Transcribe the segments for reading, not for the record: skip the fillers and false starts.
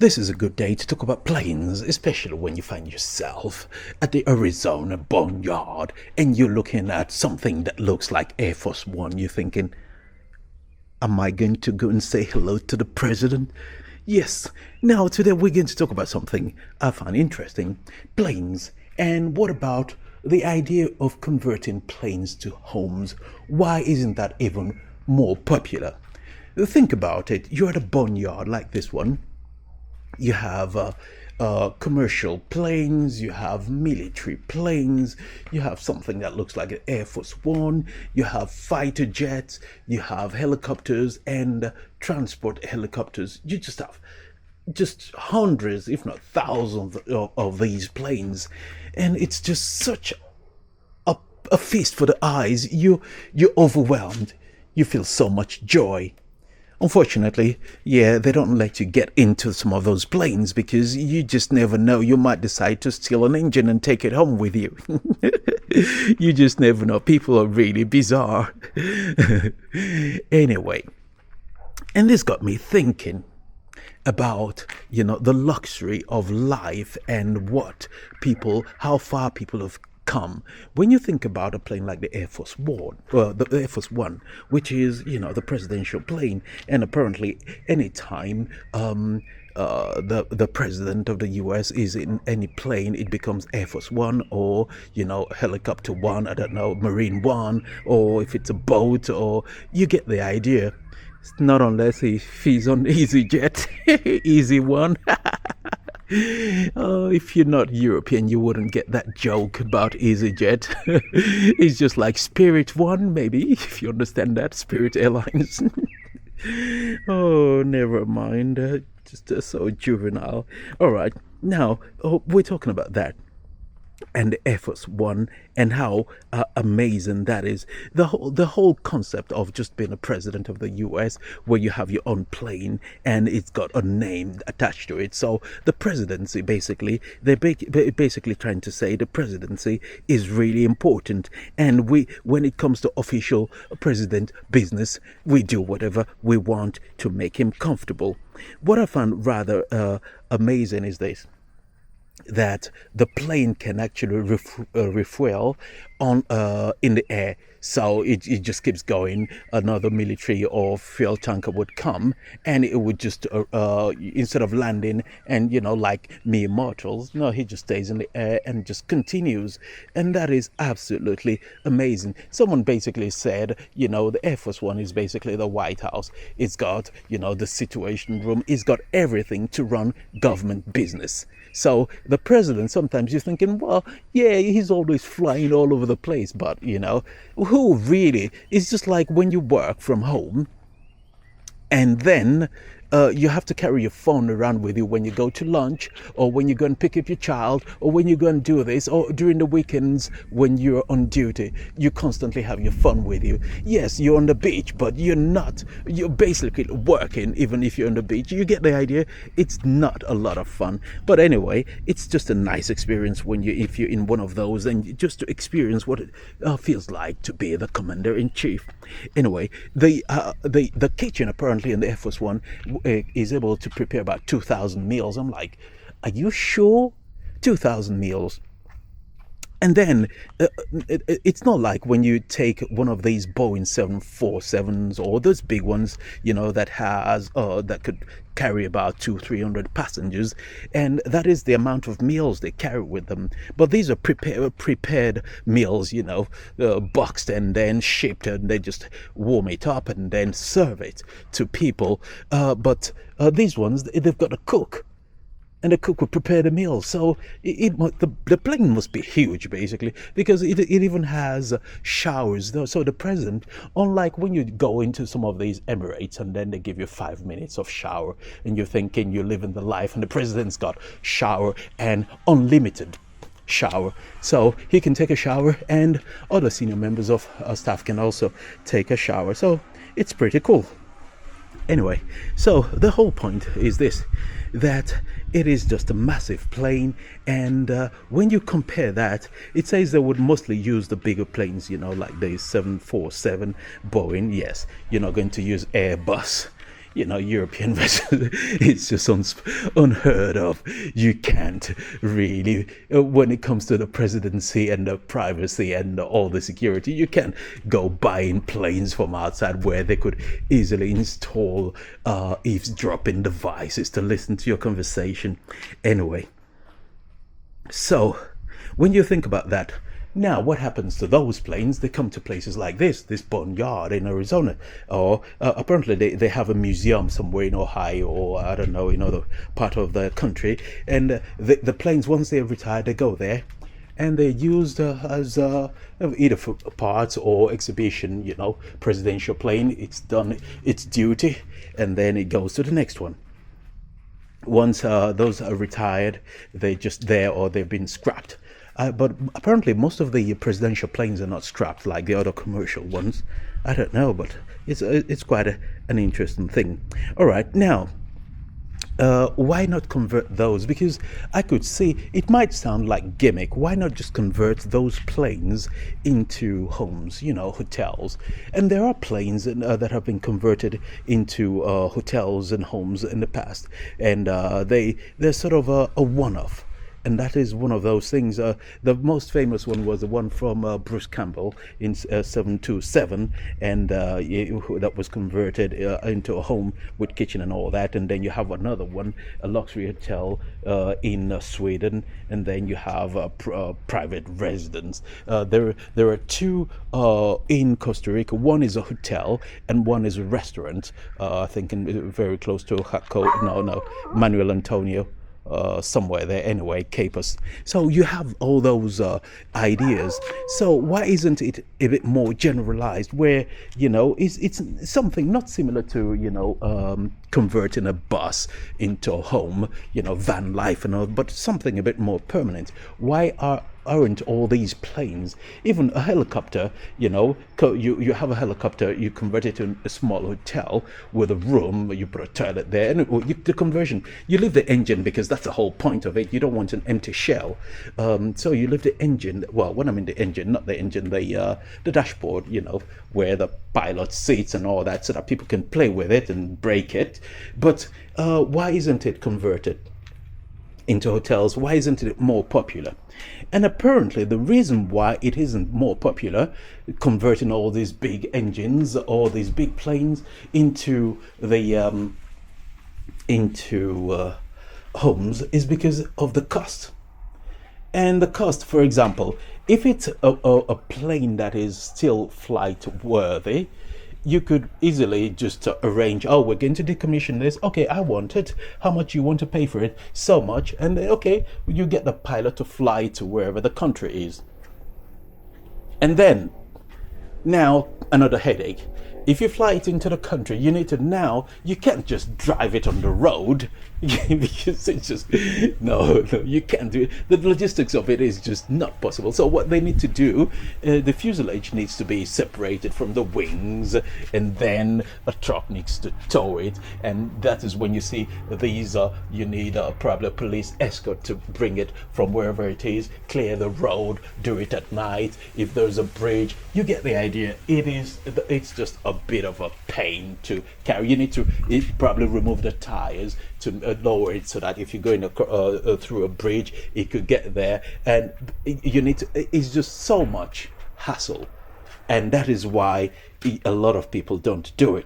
This is a good day to talk about planes, especially when you find yourself at the Arizona Boneyard and you're looking at something that looks like Air Force One. You're thinking, am I going to go and say hello to the president? Yes. Now, today we're going to talk about something I find interesting, planes. And what about the idea of converting planes to homes? Why isn't that even more popular? Think about it. You're at a boneyard like this one. You have commercial planes, you have military planes, you have something that looks like an Air Force One, you have fighter jets, you have helicopters and transport helicopters. You just have just hundreds, if not thousands, of these planes, and it's just such a feast for the eyes. You're overwhelmed. You feel so much joy. Unfortunately, yeah, they don't let you get into some of those planes because you just never know. You might decide to steal an engine and take it home with you. You just never know. People are really bizarre. Anyway, and this got me thinking about, the luxury of life and how far people have come. When you think about a plane like the Air Force One, the Air Force One, which is, the presidential plane, and apparently anytime the president of the US is in any plane, it becomes Air Force One or, Helicopter One, I don't know, Marine One, or if it's a boat, or you get the idea. Not unless he's on EasyJet, Easy One. If you're not European, you wouldn't get that joke about EasyJet. It's just like Spirit One, maybe, if you understand that, Spirit Airlines. Oh, never mind. Just so juvenile. All right, now we're talking about that. And the Air Force One, and how amazing that is. The whole concept of just being a president of the US, where you have your own plane and it's got a name attached to it. So the presidency, basically, they're basically trying to say the presidency is really important. And when it comes to official president business, we do whatever we want to make him comfortable. What I found rather amazing is this, that the plane can actually refuel on in the air, so it just keeps going. Another military or fuel tanker would come and it would just instead of landing and like mere mortals, no, he just stays in the air and just continues. And that is absolutely amazing. Someone basically said, the Air Force One is basically the White House. It's got the situation room, it's got everything to run government business. So the president, sometimes you're thinking, well, yeah, he's always flying all over the place, but who really? It's just like when you work from home and then you have to carry your phone around with you when you go to lunch, or when you go and pick up your child, or when you go and do this, or during the weekends when you're on duty. You constantly have your phone with you. Yes, you're on the beach, but you're basically working even if you're on the beach. You get the idea. It's not a lot of fun, but anyway, it's just a nice experience if you're in one of those, and just to experience what it feels like to be the commander-in-chief. Anyway, the kitchen apparently in the Air Force One is able to prepare about 2,000 meals. I'm like, are you sure? 2,000 meals. And then it's not like when you take one of these Boeing 747s or those big ones, that could carry about 200-300 passengers, and that is the amount of meals they carry with them. But these are prepared meals, boxed and then shipped, and they just warm it up and then serve it to people. But these ones, they've got a cook, and the cook would prepare the meal. So the plane must be huge, basically, because it even has showers. So the president, unlike when you go into some of these Emirates and then they give you 5 minutes of shower and you're thinking you're living the life, and the president's got shower and unlimited shower. So he can take a shower, and other senior members of staff can also take a shower. So it's pretty cool. Anyway, so the whole point is this, that it is just a massive plane, and when you compare that, it says they would mostly use the bigger planes, like the 747 Boeing. Yes, you're not going to use Airbus. European vessels, it's just unheard of. You can't really, when it comes to the presidency and the privacy and all the security, you can't go buying planes from outside where they could easily install eavesdropping devices to listen to your conversation. Anyway, so when you think about that, now, what happens to those planes? They come to places like this Boneyard in Arizona, or apparently they have a museum somewhere in Ohio, or I don't know, the part of the country. And the planes, once they're retired, they go there, and they're used as either for parts or exhibition. Presidential plane. It's done its duty, and then it goes to the next one. Once those are retired, they're just there, or they've been scrapped. But apparently most of the presidential planes are not scrapped like the other commercial ones. I don't know, but it's quite an interesting thing. All right, now, why not convert those? Because I could see it might sound like gimmick. Why not just convert those planes into homes, hotels? And there are planes that have been converted into hotels and homes in the past, and they're sort of a one-off. And that is one of those things. The most famous one was the one from Bruce Campbell in 727, and that was converted into a home with kitchen and all that. And then you have another one, a luxury hotel in Sweden, and then you have a private residence. There are two in Costa Rica. One is a hotel, and one is a restaurant. I think very close to Manuel Antonio. Somewhere there anyway, Capers. So you have all those ideas. So why isn't it a bit more generalized, where it's something not similar to converting a bus into a home, van life and all, but something a bit more permanent? Why aren't all these planes, even a helicopter, you have a helicopter, you convert it to a small hotel with a room, you put a toilet there, and the conversion, you leave the engine, because that's the whole point of it. You don't want an empty shell. So you leave the engine, well, when I mean the engine, not the engine, the dashboard, where the pilot sits and all that, so that people can play with it and break it. But why isn't it converted into hotels? Why isn't it more popular? And apparently the reason why it isn't more popular, converting all these big engines, all these big planes into the homes, is because of the cost. And the cost, for example, if it's a plane that is still flight worthy, you could easily just arrange, we're going to decommission this. Okay, I want it. How much you want to pay for it? So much. And okay, you get the pilot to fly to wherever the country is. And then, now, another headache. If you fly it into the country, you can't just drive it on the road, because it's just, no, you can't do it. The logistics of it is just not possible. So what they need to do, the fuselage needs to be separated from the wings, and then a truck needs to tow it. And that is when you see these, you need probably a police escort to bring it from wherever it is, clear the road, do it at night. If there's a bridge, you get the idea. It's just a bit of a pain to carry. You need to probably remove the tires to lower it, so that if you're going through a bridge, it could get there. And it's just so much hassle, and that is why a lot of people don't do it.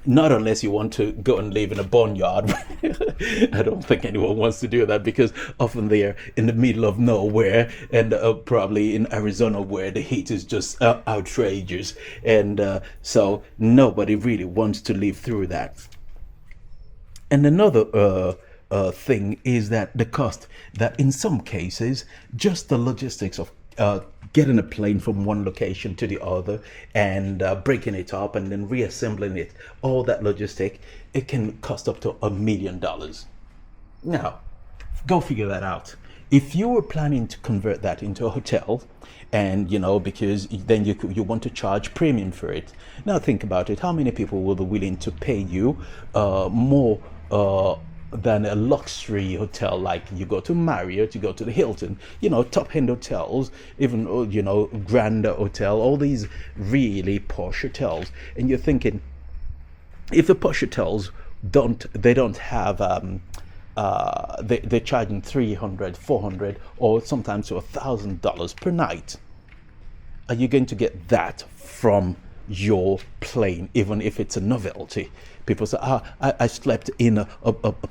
Not unless you want to go and live in a boneyard. I don't think anyone wants to do that, because often they're in the middle of nowhere, and probably in Arizona, where the heat is just outrageous. And so nobody really wants to live through that. And another thing is that the cost, that in some cases, just the logistics of getting a plane from one location to the other, and breaking it up and then reassembling it, all that logistic, it can cost up to $1 million. Now, go figure that out. If you were planning to convert that into a hotel, and because then you want to charge premium for it. Now think about it. How many people will be willing to pay you more than a luxury hotel, like you go to Marriott, you go to the Hilton, top-end hotels, even Grand Hotel, all these really posh hotels, and you're thinking, If the posh hotels don't have they're charging 300, 400, or sometimes to $1,000 per night, are you going to get that from your plane, even if it's a novelty? People say, I slept in a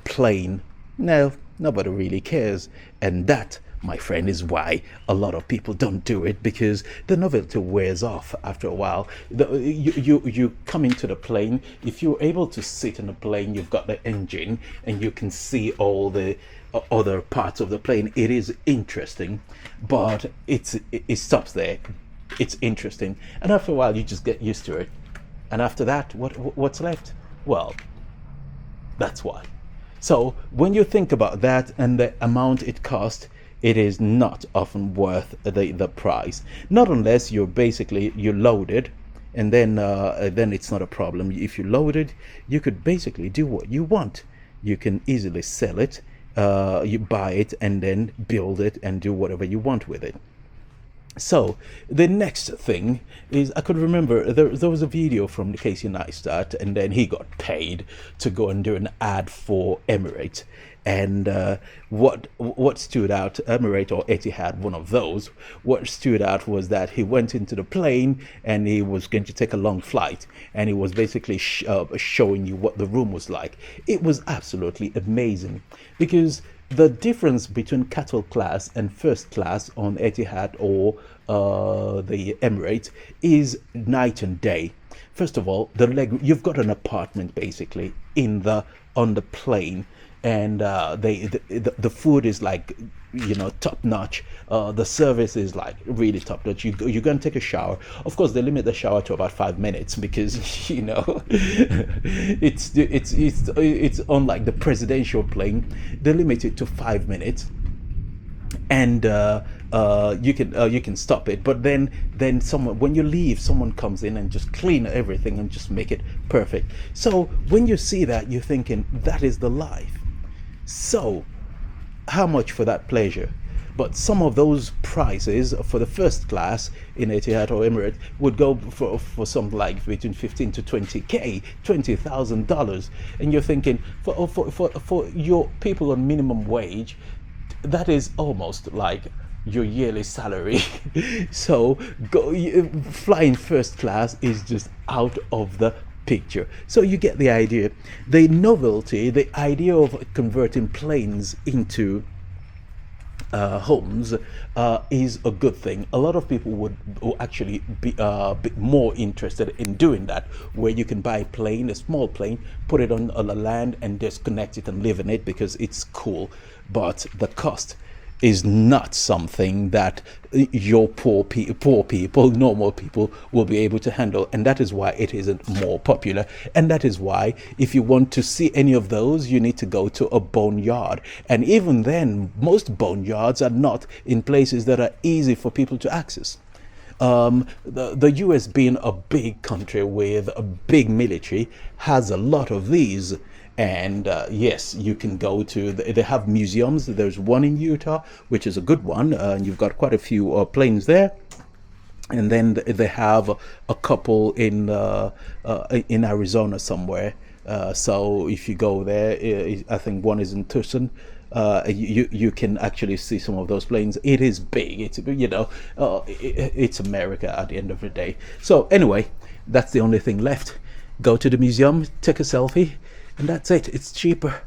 plane. No, nobody really cares. And that, my friend, is why a lot of people don't do it, because the novelty wears off after a while. You come into the plane. If you're able to sit in a plane, you've got the engine and you can see all the other parts of the plane. It is interesting, but it stops there. It's interesting, and after a while you just get used to it. And after that, what's left? Well, that's why. So when you think about that and the amount it cost, it is not often worth the price. Not unless you're loaded, and then it's not a problem. If you're loaded, you could basically do what you want. You can easily sell it, you buy it, and then build it and do whatever you want with it. So the next thing is, I could remember there was a video from Casey Neistat, and then he got paid to go and do an ad for Emirates. And what stood out, Emirates or Etihad, one of those, what stood out was that he went into the plane and he was going to take a long flight, and he was basically showing you what the room was like. It was absolutely amazing, because the difference between cattle class and first class on Etihad or the Emirates is night and day. First of all, you've got an apartment basically on the plane, and the food is like, top notch. The service is like really top notch. You go and take a shower. Of course, they limit the shower to about 5 minutes, because it's unlike the presidential plane. They limit it to 5 minutes, and you can stop it. But then when you leave, someone comes in and just clean everything and just make it perfect. So when you see that, you're thinking, that is the life. So how much for that pleasure? But some of those prices for the first class in Etihad or Emirates would go for something like between 15 to 20K, $20,000. And you're thinking, for your people on minimum wage, that is almost like your yearly salary. So flying first class is just out of the picture. So you get the idea. The novelty, the idea of converting planes into homes is a good thing. A lot of people would actually be more interested in doing that, where you can buy a small plane, put it on the land and just connect it and live in it, because it's cool. But the cost is not something that your poor people, normal people, will be able to handle, and that is why it isn't more popular. And that is why, if you want to see any of those, you need to go to a boneyard, and even then, most boneyards are not in places that are easy for people to access. The US, being a big country with a big military, has a lot of these. And yes, you can go to, they have museums. There's one in Utah, which is a good one, and you've got quite a few planes there. And then they have a couple in Arizona somewhere. So if you go there, I think one is in Tucson. You can actually see some of those planes. It is big. It's America at the end of the day. So anyway, that's the only thing left. Go to the museum, take a selfie, and that's it. It's cheaper.